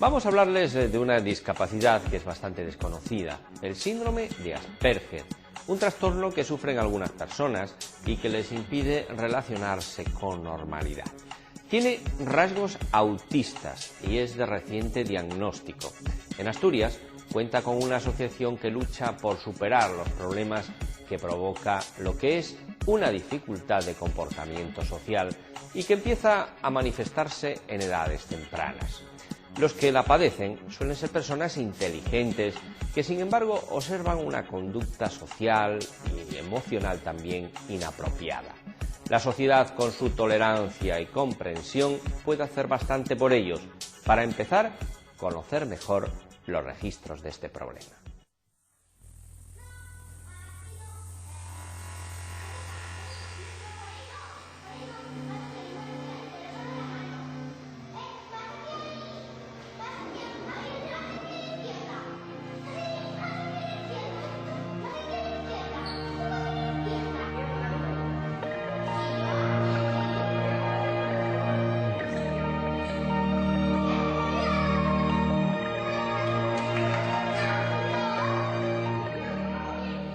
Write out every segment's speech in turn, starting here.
Vamos a hablarles de una discapacidad que es bastante desconocida, el síndrome de Asperger, un trastorno que sufren algunas personas y que les impide relacionarse con normalidad. Tiene rasgos autistas y es de reciente diagnóstico. En Asturias cuenta con una asociación que lucha por superar los problemas que provoca lo que es una dificultad de comportamiento social y que empieza a manifestarse en edades tempranas. Los que la padecen suelen ser personas inteligentes que, sin embargo, observan una conducta social y emocional también inapropiada. La sociedad, con su tolerancia y comprensión, puede hacer bastante por ellos. Para empezar, conocer mejor los registros de este problema.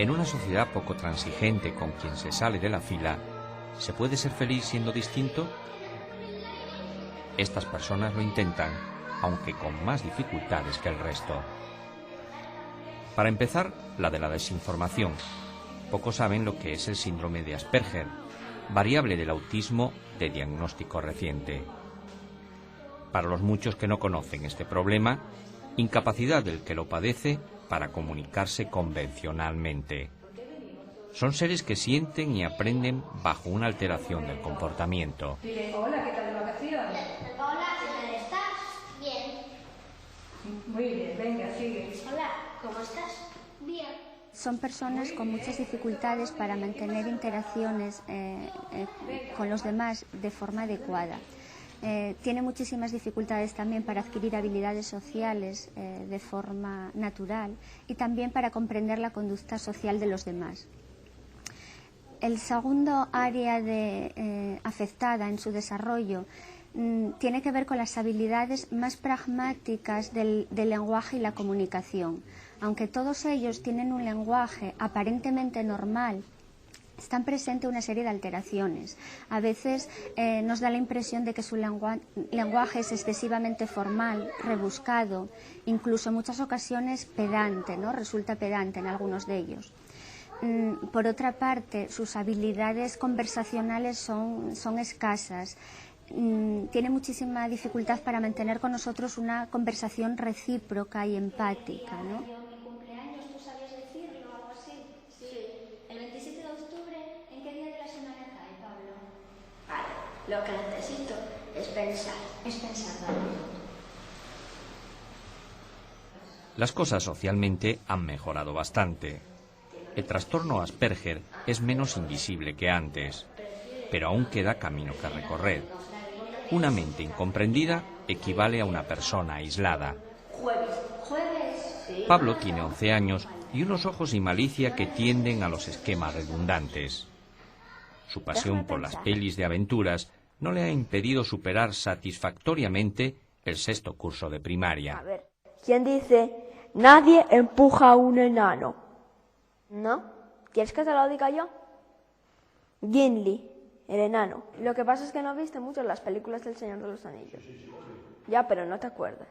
En una sociedad poco transigente con quien se sale de la fila, ¿se puede ser feliz siendo distinto? Estas personas lo intentan, aunque con más dificultades que el resto. Para empezar, la de la desinformación. Pocos saben lo que es el síndrome de Asperger, variable del autismo de diagnóstico reciente. Para los muchos que no conocen este problema, incapacidad del que lo padece para comunicarse convencionalmente. Son seres que sienten y aprenden bajo una alteración del comportamiento. Hola, ¿qué tal de vacaciones? Hola, ¿qué tal estás? Bien. Muy bien, venga, sigue. Hola, ¿cómo estás? Bien. Son personas con muchas dificultades para mantener interacciones con los demás de forma adecuada. Tiene muchísimas dificultades también para adquirir habilidades sociales de forma natural y también para comprender la conducta social de los demás. El segundo área afectada en su desarrollo tiene que ver con las habilidades más pragmáticas del lenguaje y la comunicación. Aunque todos ellos tienen un lenguaje aparentemente normal, están presentes una serie de alteraciones. A veces nos da la impresión de que su lenguaje es excesivamente formal, rebuscado, incluso en muchas ocasiones pedante, ¿no? Resulta pedante en algunos de ellos. Por otra parte, sus habilidades conversacionales son escasas. Tiene muchísima dificultad para mantener con nosotros una conversación recíproca y empática, ¿no? Lo que necesito es pensar también. Las cosas socialmente han mejorado bastante. El trastorno Asperger es menos invisible que antes, pero aún queda camino que recorrer. Una mente incomprendida equivale a una persona aislada. Jueves. Pablo tiene 11 años y unos ojos y malicia que tienden a los esquemas redundantes. Su pasión por las pelis de aventuras no le ha impedido superar satisfactoriamente el 6º curso de primaria. A ver, ¿quién dice nadie empuja a un enano? ¿No? ¿Quieres que te lo diga yo? Gimli, el enano. Lo que pasa es que no viste mucho las películas del Señor de los Anillos. Ya, pero no te acuerdas.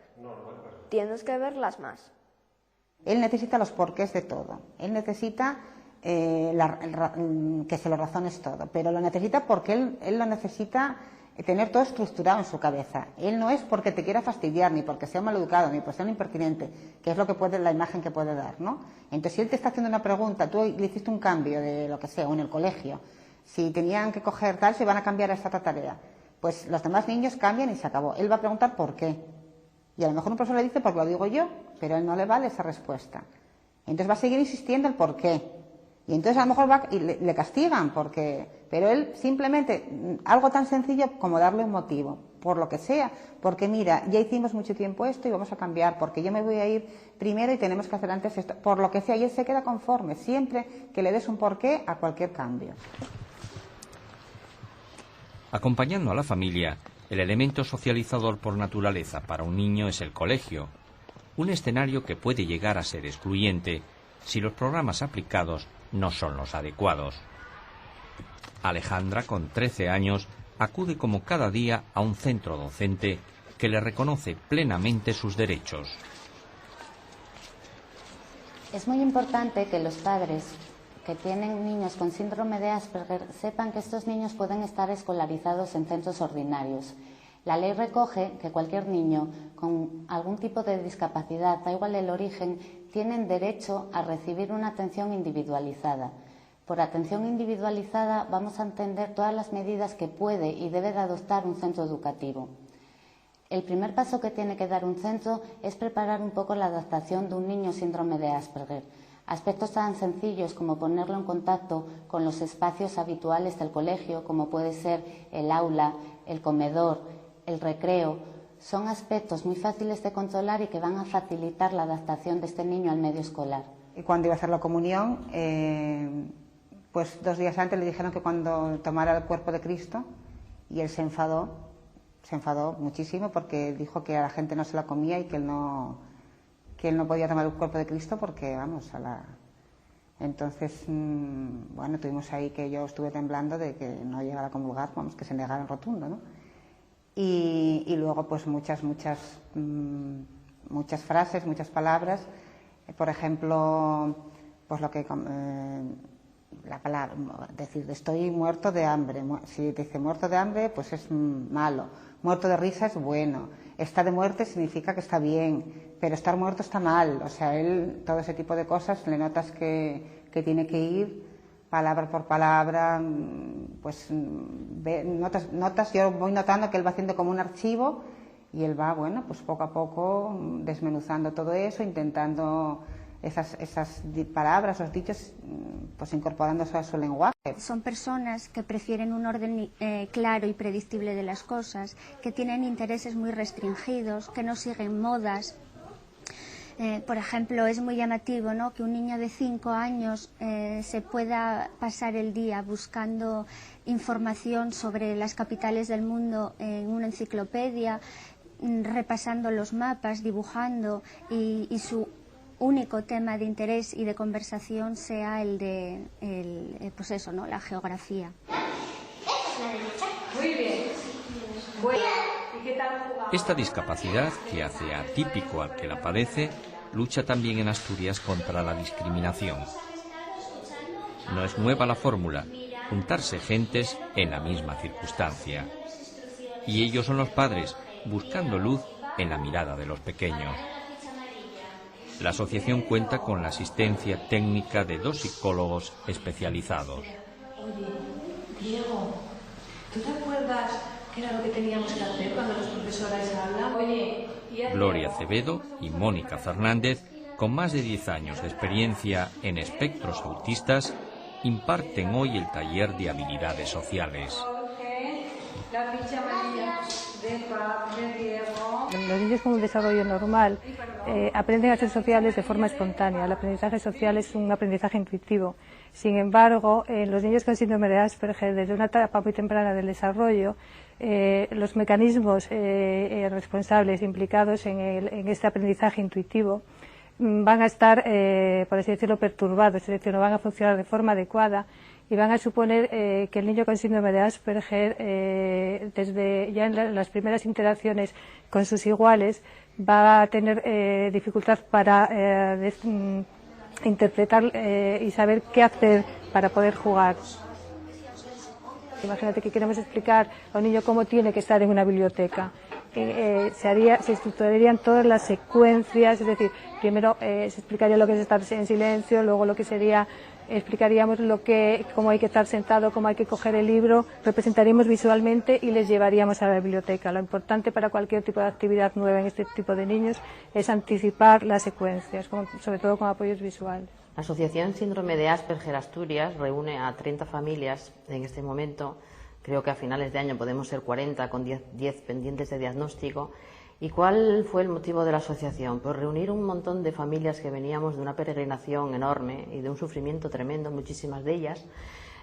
Tienes que verlas más. Él necesita los porqués de todo. Él necesita que se lo razones todo, pero lo necesita porque él lo necesita tener todo estructurado en su cabeza. Él no es porque te quiera fastidiar, ni porque sea maleducado, ni porque sea un impertinente, que es lo que la imagen que puede dar, ¿no? Entonces, si él te está haciendo una pregunta, tú le hiciste un cambio de lo que sea, o en el colegio, si tenían que coger tal, se van a cambiar a esta tarea, pues los demás niños cambian y se acabó. Él va a preguntar por qué. Y a lo mejor un profesor le dice porque lo digo yo, pero a él no le vale esa respuesta. Entonces va a seguir insistiendo el por qué. Y entonces a lo mejor le castigan, pero él simplemente, algo tan sencillo como darle un motivo, por lo que sea, porque mira, ya hicimos mucho tiempo esto y vamos a cambiar, porque yo me voy a ir primero y tenemos que hacer antes esto, por lo que sea, y él se queda conforme, siempre que le des un porqué a cualquier cambio. Acompañando a la familia, El elemento socializador por naturaleza para un niño es el colegio, un escenario que puede llegar a ser excluyente si los programas aplicados no son los adecuados. Alejandra, con 13 años, acude como cada día a un centro docente que le reconoce plenamente sus derechos. Es muy importante que los padres que tienen niños con síndrome de Asperger sepan que estos niños pueden estar escolarizados en centros ordinarios. La ley recoge que cualquier niño con algún tipo de discapacidad, da igual el origen, tienen derecho a recibir una atención individualizada. Por atención individualizada vamos a entender todas las medidas que puede y debe de adoptar un centro educativo. El primer paso que tiene que dar un centro es preparar un poco la adaptación de un niño síndrome de Asperger. Aspectos tan sencillos como ponerlo en contacto con los espacios habituales del colegio, como puede ser el aula, el comedor, el recreo, son aspectos muy fáciles de controlar y que van a facilitar la adaptación de este niño al medio escolar. Y cuando iba a hacer la comunión, pues 2 días antes le dijeron que cuando tomara el cuerpo de Cristo, y él se enfadó muchísimo porque dijo que a la gente no se la comía y que él no podía tomar el cuerpo de Cristo porque, vamos, Entonces, bueno, tuvimos ahí que yo estuve temblando de que no llegara a comulgar, vamos, que se negara en rotundo, ¿no? Y luego, pues muchas frases, muchas palabras. Por ejemplo, pues lo que... la palabra, decir, estoy muerto de hambre. Si dice muerto de hambre, pues es malo. Muerto de risa es bueno. Está de muerte significa que está bien, pero estar muerto está mal. O sea, él, todo ese tipo de cosas, le notas que tiene que ir palabra por palabra, pues notas, yo voy notando que él va haciendo como un archivo y él va, bueno, pues poco a poco desmenuzando todo eso, intentando esas palabras, esos dichos, pues incorporándose a su lenguaje. Son personas que prefieren un orden claro y predictible de las cosas, que tienen intereses muy restringidos, que no siguen modas. Por ejemplo, es muy llamativo, ¿no?, que un niño de 5 años se pueda pasar el día buscando información sobre las capitales del mundo en una enciclopedia, repasando los mapas, dibujando, y su único tema de interés y de conversación sea el de pues eso, ¿no?, la geografía. Muy bien. Bueno, ¿y qué tal jugamos? Esta discapacidad, que hace atípico al que la padece, lucha también en Asturias contra la discriminación. No es nueva la fórmula, juntarse gentes en la misma circunstancia. Y ellos son los padres, buscando luz en la mirada de los pequeños. La asociación cuenta con la asistencia técnica de 2 psicólogos especializados. Oye, Diego, ¿tú te acuerdas qué era lo que teníamos que hacer cuando los profesores hablan? Oye, Gloria Acevedo y Mónica Fernández, con más de 10 años de experiencia en espectros autistas, imparten hoy el taller de habilidades sociales. La ficha María, de Diego. Los niños con un desarrollo normal aprenden a ser sociales de forma espontánea. El aprendizaje social es un aprendizaje intuitivo. Sin embargo, los niños con síndrome de Asperger, desde una etapa muy temprana del desarrollo, los mecanismos responsables implicados en este aprendizaje intuitivo van a estar, por así decirlo, perturbados, es decir, no van a funcionar de forma adecuada y van a suponer que el niño con síndrome de Asperger, desde ya en las primeras interacciones con sus iguales, va a tener dificultad para interpretar y saber qué hacer para poder jugar. Imagínate que queremos explicar a un niño cómo tiene que estar en una biblioteca. Se estructurarían todas las secuencias, es decir, primero se explicaría lo que es estar en silencio, luego lo que sería, explicaríamos cómo hay que estar sentado, cómo hay que coger el libro, representaríamos visualmente y les llevaríamos a la biblioteca. Lo importante para cualquier tipo de actividad nueva en este tipo de niños es anticipar las secuencias, sobre todo con apoyos visuales. La Asociación Síndrome de Asperger Asturias reúne a 30 familias en este momento. Creo que a finales de año podemos ser 40 con 10 pendientes de diagnóstico. ¿Y cuál fue el motivo de la asociación? Pues reunir un montón de familias que veníamos de una peregrinación enorme y de un sufrimiento tremendo, muchísimas de ellas,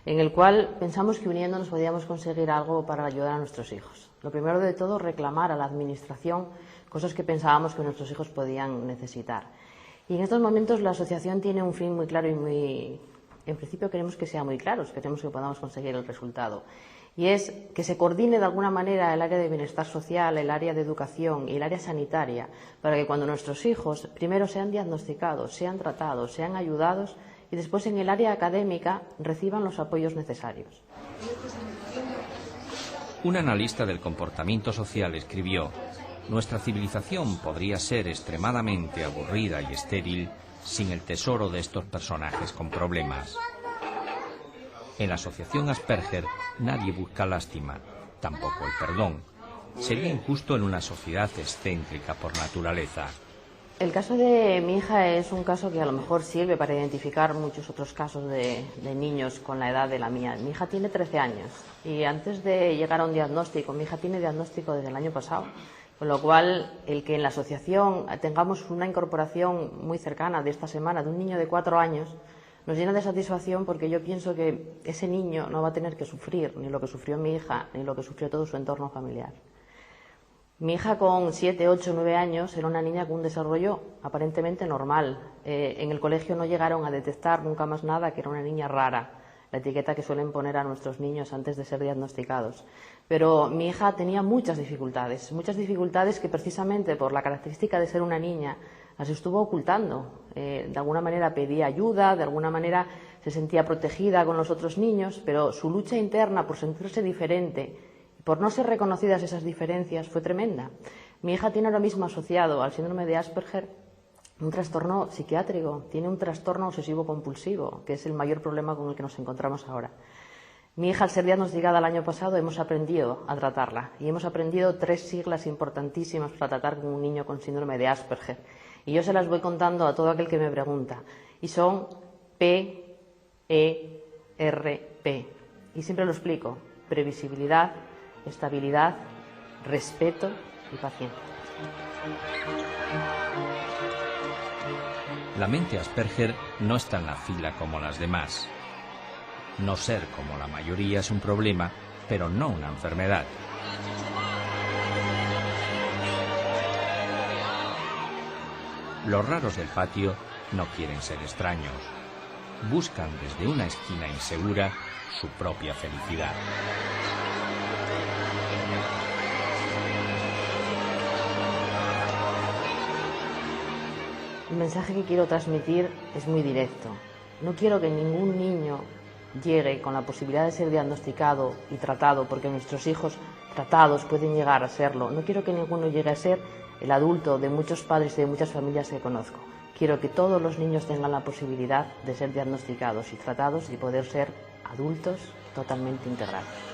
en el cual pensamos que uniéndonos podíamos conseguir algo para ayudar a nuestros hijos. Lo primero de todo, reclamar a la Administración cosas que pensábamos que nuestros hijos podían necesitar. Y en estos momentos la asociación tiene un fin muy claro y en principio queremos que sea muy claro, queremos que podamos conseguir el resultado. Y es que se coordine de alguna manera el área de bienestar social, el área de educación y el área sanitaria, para que cuando nuestros hijos primero sean diagnosticados, sean tratados, sean ayudados y después en el área académica reciban los apoyos necesarios. Un analista del comportamiento social escribió: «Nuestra civilización podría ser extremadamente aburrida y estéril sin el tesoro de estos personajes con problemas». En la asociación Asperger nadie busca lástima, tampoco el perdón. Sería injusto en una sociedad excéntrica por naturaleza. El caso de mi hija es un caso que a lo mejor sirve para identificar muchos otros casos de niños con la edad de la mía. Mi hija tiene 13 años y antes de llegar a un diagnóstico, mi hija tiene diagnóstico desde el año pasado, con lo cual el que en la asociación tengamos una incorporación muy cercana de esta semana de un niño de 4 años nos llena de satisfacción, porque yo pienso que ese niño no va a tener que sufrir ni lo que sufrió mi hija ni lo que sufrió todo su entorno familiar. Mi hija con 7, 8, 9 años era una niña con un desarrollo aparentemente normal. En el colegio no llegaron a detectar nunca más nada, que era una niña rara, la etiqueta que suelen poner a nuestros niños antes de ser diagnosticados. Pero mi hija tenía muchas dificultades que precisamente por la característica de ser una niña las estuvo ocultando. De alguna manera pedía ayuda, de alguna manera se sentía protegida con los otros niños, pero su lucha interna por sentirse diferente, por no ser reconocidas esas diferencias, fue tremenda. Mi hija tiene ahora mismo asociado al síndrome de Asperger un trastorno psiquiátrico, tiene un trastorno obsesivo-compulsivo, que es el mayor problema con el que nos encontramos ahora. Mi hija, al ser diagnosticada el año pasado, hemos aprendido a tratarla y hemos aprendido 3 siglas importantísimas para tratar con un niño con síndrome de Asperger. Y yo se las voy contando a todo aquel que me pregunta. Y son P, E, R, P. Y siempre lo explico: previsibilidad, estabilidad, respeto y paciencia. La mente Asperger no está en la fila como las demás. No ser como la mayoría es un problema, pero no una enfermedad. Los raros del patio no quieren ser extraños. Buscan desde una esquina insegura su propia felicidad. El mensaje que quiero transmitir es muy directo. No quiero que ningún niño llegue con la posibilidad de ser diagnosticado y tratado, porque nuestros hijos tratados pueden llegar a serlo. No quiero que ninguno llegue a ser el adulto de muchos padres y de muchas familias que conozco. Quiero que todos los niños tengan la posibilidad de ser diagnosticados y tratados y poder ser adultos totalmente integrados.